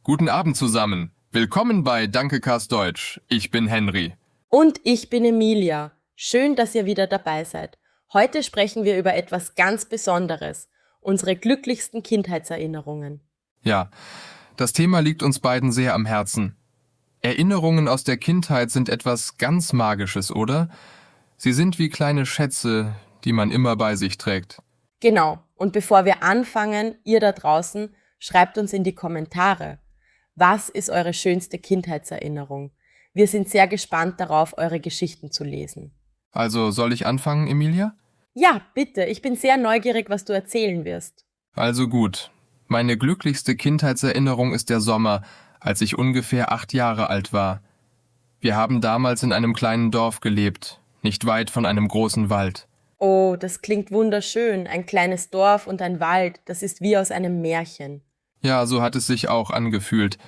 Guten Abend zusammen. Willkommen bei Dankecast Deutsch. Ich bin Henry. Und ich bin Emilia. Schön, dass ihr wieder dabei seid. Heute sprechen wir über etwas ganz Besonderes. Unsere glücklichsten Kindheitserinnerungen. Ja, das Thema liegt uns beiden sehr am Herzen. Erinnerungen aus der Kindheit sind etwas ganz Magisches, oder? Sie sind wie kleine Schätze, die man immer bei sich trägt. Genau. Und bevor wir anfangen, ihr da draußen, schreibt uns in die Kommentare. Was ist eure schönste Kindheitserinnerung? Wir sind sehr gespannt darauf, eure Geschichten zu lesen. Also soll ich anfangen, Emilia? Ja, bitte. Ich bin sehr neugierig, was du erzählen wirst. Also gut. Meine glücklichste Kindheitserinnerung ist der Sommer, als ich ungefähr 8 Jahre alt war. Wir haben damals in einem kleinen Dorf gelebt, nicht weit von einem großen Wald. Oh, das klingt wunderschön. Ein kleines Dorf und ein Wald, das ist wie aus einem Märchen. Ja, so hat es sich auch angefühlt.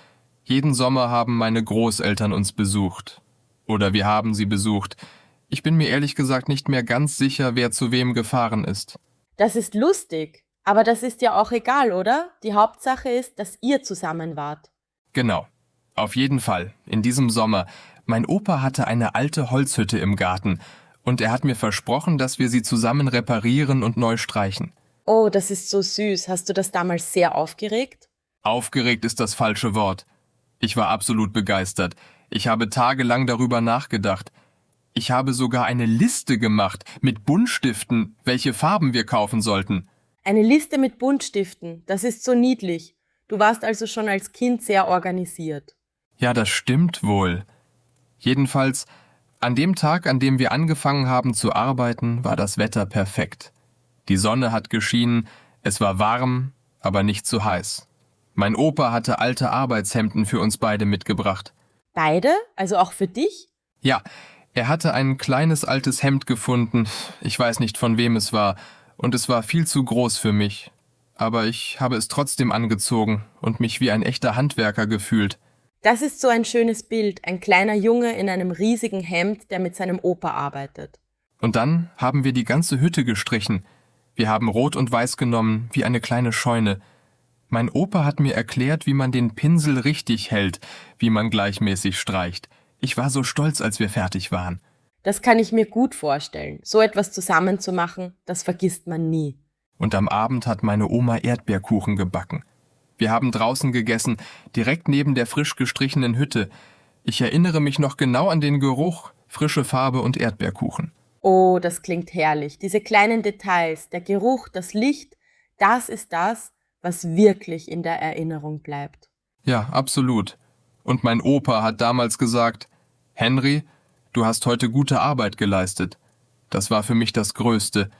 Jeden Sommer haben meine Großeltern uns besucht. Oder wir haben sie besucht. Ich bin mir ehrlich gesagt nicht mehr ganz sicher, wer zu wem gefahren ist. Das ist lustig, aber das ist ja auch egal, oder? Die Hauptsache ist, dass ihr zusammen wart. Genau. Auf jeden Fall, in diesem Sommer. Mein Opa hatte eine alte Holzhütte im Garten und er hat mir versprochen, dass wir sie zusammen reparieren und neu streichen. Oh, das ist so süß. Hast du das damals sehr aufgeregt? Aufgeregt ist das falsche Wort. Ich war absolut begeistert. Ich habe tagelang darüber nachgedacht. Ich habe sogar eine Liste gemacht mit Buntstiften, welche Farben wir kaufen sollten. Eine Liste mit Buntstiften, das ist so niedlich. Du warst also schon als Kind sehr organisiert. Ja, das stimmt wohl. Jedenfalls, an dem Tag, an dem wir angefangen haben zu arbeiten, war das Wetter perfekt. Die Sonne hat geschienen, es war warm, aber nicht zu heiß. Mein Opa hatte alte Arbeitshemden für uns beide mitgebracht. Beide? Also auch für dich? Ja, er hatte ein kleines altes Hemd gefunden, ich weiß nicht von wem es war, und es war viel zu groß für mich. Aber ich habe es trotzdem angezogen und mich wie ein echter Handwerker gefühlt. Das ist so ein schönes Bild, ein kleiner Junge in einem riesigen Hemd, der mit seinem Opa arbeitet. Und dann haben wir die ganze Hütte gestrichen. Wir haben Rot und Weiß genommen, wie eine kleine Scheune. Mein Opa hat mir erklärt, wie man den Pinsel richtig hält, wie man gleichmäßig streicht. Ich war so stolz, als wir fertig waren. Das kann ich mir gut vorstellen. So etwas zusammenzumachen, das vergisst man nie. Und am Abend hat meine Oma Erdbeerkuchen gebacken. Wir haben draußen gegessen, direkt neben der frisch gestrichenen Hütte. Ich erinnere mich noch genau an den Geruch, frische Farbe und Erdbeerkuchen. Oh, das klingt herrlich. Diese kleinen Details, der Geruch, das Licht, das ist das, was wirklich in der Erinnerung bleibt. Ja, absolut. Und mein Opa hat damals gesagt, Henry, du hast heute gute Arbeit geleistet. Das war für mich das Größte.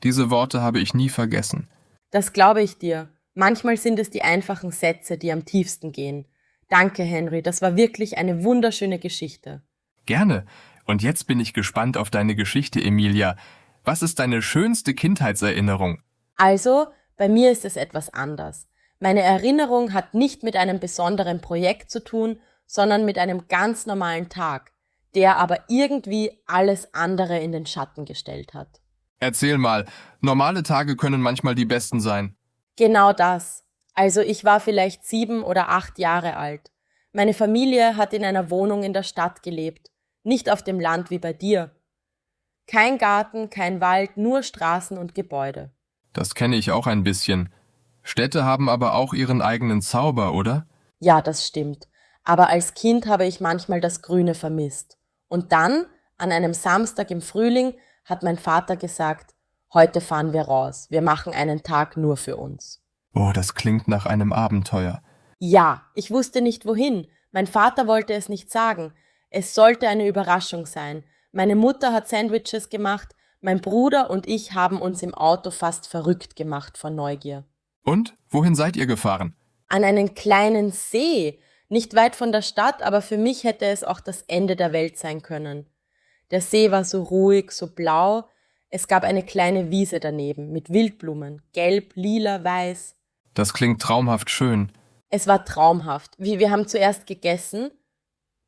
Diese Worte habe ich nie vergessen. Das glaube ich dir. Manchmal sind es die einfachen Sätze, die am tiefsten gehen. Danke, Henry, das war wirklich eine wunderschöne Geschichte. Gerne. Und jetzt bin ich gespannt auf deine Geschichte, Emilia. Was ist deine schönste Kindheitserinnerung? Also, bei mir ist es etwas anders. Meine Erinnerung hat nicht mit einem besonderen Projekt zu tun, sondern mit einem ganz normalen Tag, der aber irgendwie alles andere in den Schatten gestellt hat. Erzähl mal, normale Tage können manchmal die besten sein. Genau das. Also ich war vielleicht 7 oder 8 Jahre alt. Meine Familie hat in einer Wohnung in der Stadt gelebt, nicht auf dem Land wie bei dir. Kein Garten, kein Wald, nur Straßen und Gebäude. Das kenne ich auch ein bisschen. Städte haben aber auch ihren eigenen Zauber, oder? Ja, das stimmt. Aber als Kind habe ich manchmal das Grüne vermisst. Und dann, an einem Samstag im Frühling, hat mein Vater gesagt, heute fahren wir raus, wir machen einen Tag nur für uns. Oh, das klingt nach einem Abenteuer. Ja, ich wusste nicht wohin. Mein Vater wollte es nicht sagen. Es sollte eine Überraschung sein. Meine Mutter hat Sandwiches gemacht, mein Bruder und ich haben uns im Auto fast verrückt gemacht vor Neugier. Und, wohin seid ihr gefahren? An einen kleinen See, nicht weit von der Stadt, aber für mich hätte es auch das Ende der Welt sein können. Der See war so ruhig, so blau, es gab eine kleine Wiese daneben mit Wildblumen, gelb, lila, weiß. Das klingt traumhaft schön. Es war traumhaft. Wir haben zuerst gegessen,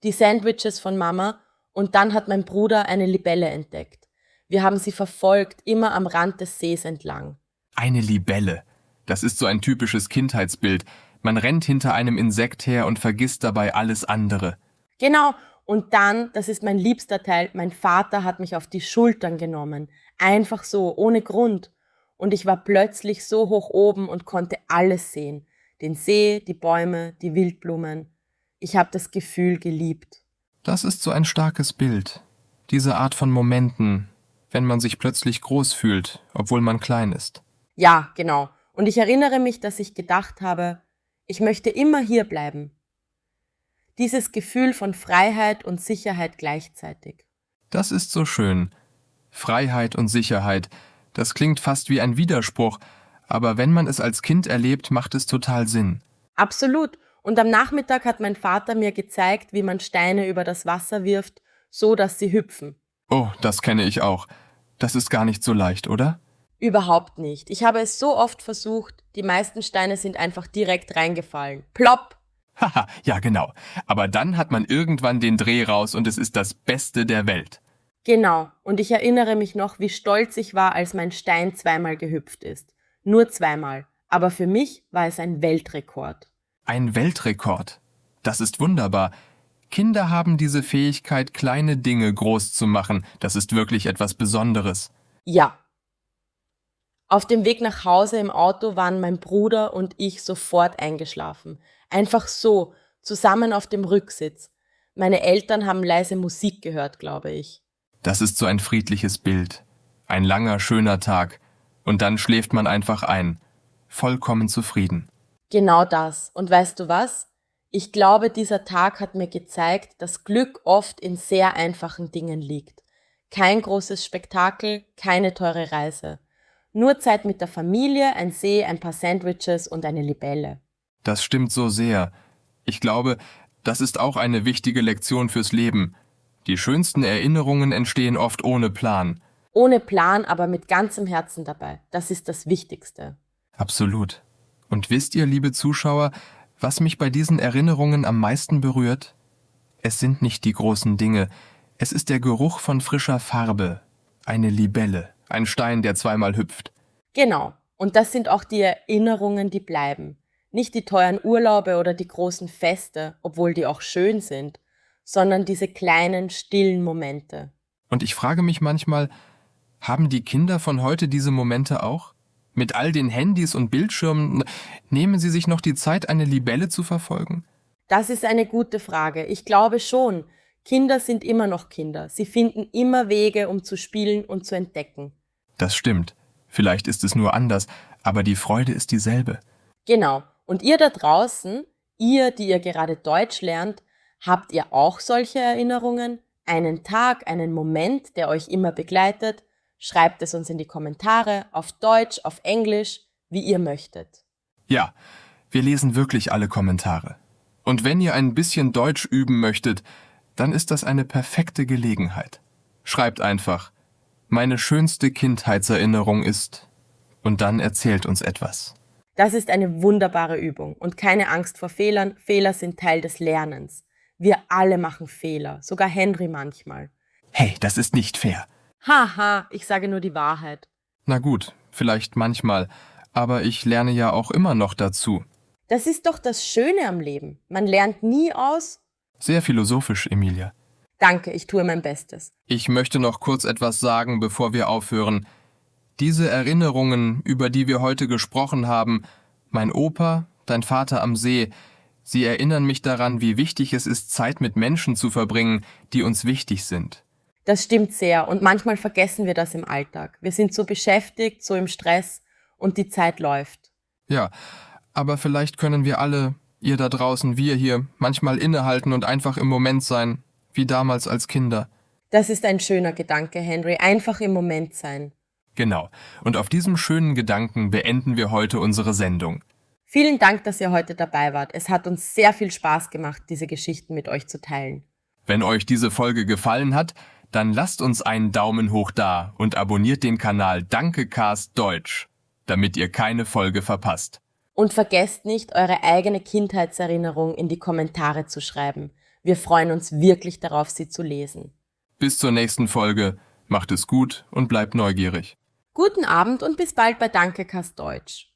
die Sandwiches von Mama, und dann hat mein Bruder eine Libelle entdeckt. Wir haben sie verfolgt, immer am Rand des Sees entlang. Eine Libelle. Das ist so ein typisches Kindheitsbild. Man rennt hinter einem Insekt her und vergisst dabei alles andere. Genau, und dann, das ist mein liebster Teil, mein Vater hat mich auf die Schultern genommen. Einfach so, ohne Grund. Und ich war plötzlich so hoch oben und konnte alles sehen. Den See, die Bäume, die Wildblumen. Ich habe das Gefühl geliebt. Das ist so ein starkes Bild. Diese Art von Momenten, wenn man sich plötzlich groß fühlt, obwohl man klein ist. Ja, genau. Und ich erinnere mich, dass ich gedacht habe, ich möchte immer hier bleiben. Dieses Gefühl von Freiheit und Sicherheit gleichzeitig. Das ist so schön. Freiheit und Sicherheit, das klingt fast wie ein Widerspruch, aber wenn man es als Kind erlebt, macht es total Sinn. Absolut. Und am Nachmittag hat mein Vater mir gezeigt, wie man Steine über das Wasser wirft, so dass sie hüpfen. Oh, das kenne ich auch. Das ist gar nicht so leicht, oder? Überhaupt nicht. Ich habe es so oft versucht, die meisten Steine sind einfach direkt reingefallen. Plopp! Haha, ja genau. Aber dann hat man irgendwann den Dreh raus und es ist das Beste der Welt. Genau. Und ich erinnere mich noch, wie stolz ich war, als mein Stein zweimal gehüpft ist. Nur zweimal. Aber für mich war es ein Weltrekord. Ein Weltrekord. Das ist wunderbar. Kinder haben diese Fähigkeit, kleine Dinge groß zu machen. Das ist wirklich etwas Besonderes. Ja. Auf dem Weg nach Hause im Auto waren mein Bruder und ich sofort eingeschlafen. Einfach so, zusammen auf dem Rücksitz. Meine Eltern haben leise Musik gehört, glaube ich. Das ist so ein friedliches Bild. Ein langer, schöner Tag. Und dann schläft man einfach ein. Vollkommen zufrieden. Genau das. Und weißt du was? Ich glaube, dieser Tag hat mir gezeigt, dass Glück oft in sehr einfachen Dingen liegt. Kein großes Spektakel, keine teure Reise. Nur Zeit mit der Familie, ein See, ein paar Sandwiches und eine Libelle. Das stimmt so sehr. Ich glaube, das ist auch eine wichtige Lektion fürs Leben. Die schönsten Erinnerungen entstehen oft ohne Plan. Ohne Plan, aber mit ganzem Herzen dabei. Das ist das Wichtigste. Absolut. Und wisst ihr, liebe Zuschauer, was mich bei diesen Erinnerungen am meisten berührt? Es sind nicht die großen Dinge. Es ist der Geruch von frischer Farbe. Eine Libelle, ein Stein, der zweimal hüpft. Genau. Und das sind auch die Erinnerungen, die bleiben. Nicht die teuren Urlaube oder die großen Feste, obwohl die auch schön sind, sondern diese kleinen, stillen Momente. Und ich frage mich manchmal, haben die Kinder von heute diese Momente auch? Mit all den Handys und Bildschirmen, nehmen sie sich noch die Zeit, eine Libelle zu verfolgen? Das ist eine gute Frage. Ich glaube schon. Kinder sind immer noch Kinder. Sie finden immer Wege, um zu spielen und zu entdecken. Das stimmt. Vielleicht ist es nur anders, aber die Freude ist dieselbe. Genau. Und ihr da draußen, ihr, die ihr gerade Deutsch lernt, habt ihr auch solche Erinnerungen? Einen Tag, einen Moment, der euch immer begleitet? Schreibt es uns in die Kommentare, auf Deutsch, auf Englisch, wie ihr möchtet. Ja, wir lesen wirklich alle Kommentare. Und wenn ihr ein bisschen Deutsch üben möchtet, dann ist das eine perfekte Gelegenheit. Schreibt einfach, meine schönste Kindheitserinnerung ist, und dann erzählt uns etwas. Das ist eine wunderbare Übung und keine Angst vor Fehlern. Fehler sind Teil des Lernens. Wir alle machen Fehler, sogar Henry manchmal. Hey, das ist nicht fair. Haha, ich sage nur die Wahrheit. Na gut, vielleicht manchmal, aber ich lerne ja auch immer noch dazu. Das ist doch das Schöne am Leben. Man lernt nie aus. Sehr philosophisch, Emilia. Danke, ich tue mein Bestes. Ich möchte noch kurz etwas sagen, bevor wir aufhören. Diese Erinnerungen, über die wir heute gesprochen haben, mein Opa, dein Vater am See, sie erinnern mich daran, wie wichtig es ist, Zeit mit Menschen zu verbringen, die uns wichtig sind. Das stimmt sehr und manchmal vergessen wir das im Alltag. Wir sind so beschäftigt, so im Stress und die Zeit läuft. Ja, aber vielleicht können wir alle, ihr da draußen, wir hier, manchmal innehalten und einfach im Moment sein, wie damals als Kinder. Das ist ein schöner Gedanke, Henry. Einfach im Moment sein. Genau. Und auf diesem schönen Gedanken beenden wir heute unsere Sendung. Vielen Dank, dass ihr heute dabei wart. Es hat uns sehr viel Spaß gemacht, diese Geschichten mit euch zu teilen. Wenn euch diese Folge gefallen hat, dann lasst uns einen Daumen hoch da und abonniert den Kanal DankeCast Deutsch, damit ihr keine Folge verpasst. Und vergesst nicht, eure eigene Kindheitserinnerung in die Kommentare zu schreiben. Wir freuen uns wirklich darauf, sie zu lesen. Bis zur nächsten Folge. Macht es gut und bleibt neugierig. Guten Abend und bis bald bei DankeCast Deutsch.